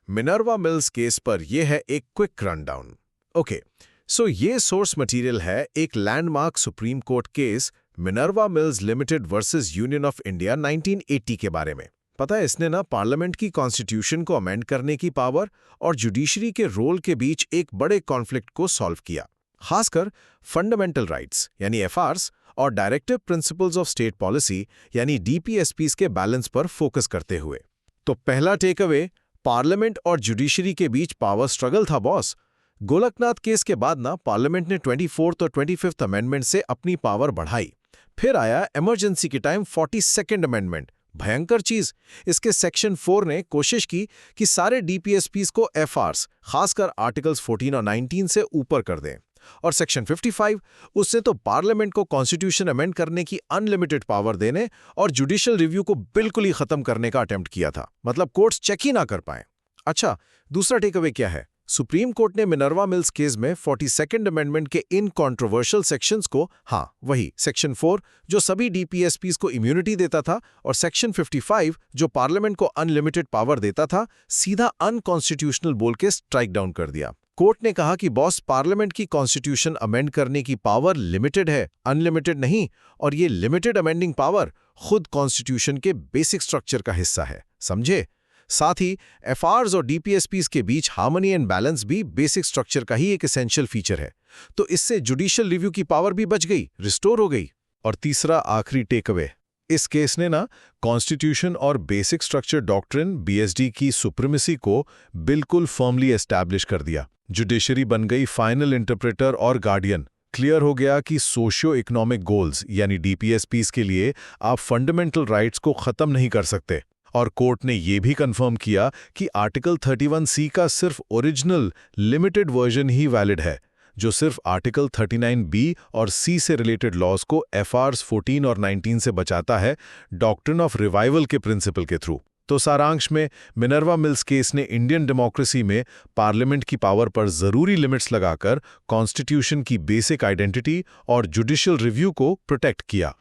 Minerva mills case पर यह है एक क्विक रनडाउन। ओके, सो ये सोर्स मटेरियल है एक landmark supreme court case Minerva mills limited versus union of India 1980 के बारे में। पता है, इसने ना पार्लियामेंट की कॉन्स्टिट्यूशन को अमेंड करने की पावर और जुडिशरी के रोल के बीच एक बड़े कॉन्फ्लिक्ट को सॉल्व किया, खासकर फंडामेंटल राइट्स यानी एफआरस और directive principles of state policy यानी डीपीएसपीस के बैलेंस पर फोकस करते हुए। तो पहला टेक अवे, पार्लियामेंट और जुडिशरी के बीच पावर स्ट्रगल था बॉस। गोलकनाथ केस के बाद ना पार्लियामेंट ने 24th और 25th अमेंडमेंट से अपनी पावर बढ़ाई। फिर आया इमरजेंसी के टाइम 42nd अमेंडमेंट, भयंकर चीज। इसके सेक्शन 4 ने कोशिश की कि सारे डीपीएसपीस को एफआरस, खासकर आर्टिकल्स 14 और 19 से ऊपर कर दें। और सेक्शन 55, उससे तो पार्लियामेंट को कॉन्स्टिट्यूशन अमेंड करने की अनलिमिटेड पावर देने और जुडिशियल रिव्यू को बिल्कुल ही खत्म करने का अटेम्प्ट किया था, मतलब कोर्ट्स चेक ही ना कर पाए। अच्छा, दूसरा टेकअवे क्या है? सुप्रीम कोर्ट ने मिनर्वा मिल्स केस में 42nd अमेंडमेंट के इन कंट्रोवर्शियल सेक्शंस को, हाँ वही सेक्शन 4 जो सभी डीपीएसपीस को इम्यूनिटी देता था, और सेक्शन 55 जो पार्लियामेंट को अनलिमिटेड पावर देता था, सीधा अनकॉन्स्टिट्यूशनल बोल के स्ट्राइक डाउन कर दिया। कोर्ट ने कहा कि बॉस, पार्लियामेंट की कॉन्स्टिट्यूशन अमेंड करने की पावर लिमिटेड है, अनलिमिटेड नहीं, और ये लिमिटेड अमेंडिंग पावर खुद कॉन्स्टिट्यूशन के बेसिक स्ट्रक्चर का हिस्सा है, समझे? साथ ही एफआरस और डीपीएसपीस के बीच हार्मनी एंड बैलेंस भी बेसिक स्ट्रक्चर का ही एक एसेंशियल फीचर है। तो इससे जुडिशियल रिव्यू की पावर भी बच गई, रिस्टोर हो गई। और तीसरा आखिरी टेकअवे, इस केस ने ना कॉन्स्टिट्यूशन और बेसिक स्ट्रक्चर डॉक्ट्रिन बीएसडी की सुप्रीमेसी को बिल्कुल फर्मली एस्टैब्लिश कर दिया। जुडिशरी बन गई फाइनल इंटरप्रेटर और गार्डियन। क्लियर हो गया कि सोशियो इकोनॉमिक गोल्स यानी डीपीएसपीस के लिए आप फंडामेंटल राइट्स को खत्म नहीं कर सकते। और कोर्ट ने यह भी कंफर्म किया कि आर्टिकल 31C का सिर्फ ओरिजिनल लिमिटेड वर्जन ही वैलिड है, जो सिर्फ आर्टिकल 39B और C से रिलेटेड लॉज को एफआरस 14 और 19 से बचाता है, डॉक्ट्रिन ऑफ रिवाइवल के प्रिंसिपल के थ्रू। तो सारांश में, मिनर्वा मिल्स केस ने इंडियन डेमोक्रेसी में पार्लियामेंट की पावर पर जरूरी लिमिट्स लगाकर कॉन्स्टिट्यूशन की बेसिक आइडेंटिटी और जुडिशियल रिव्यू को प्रोटेक्ट किया।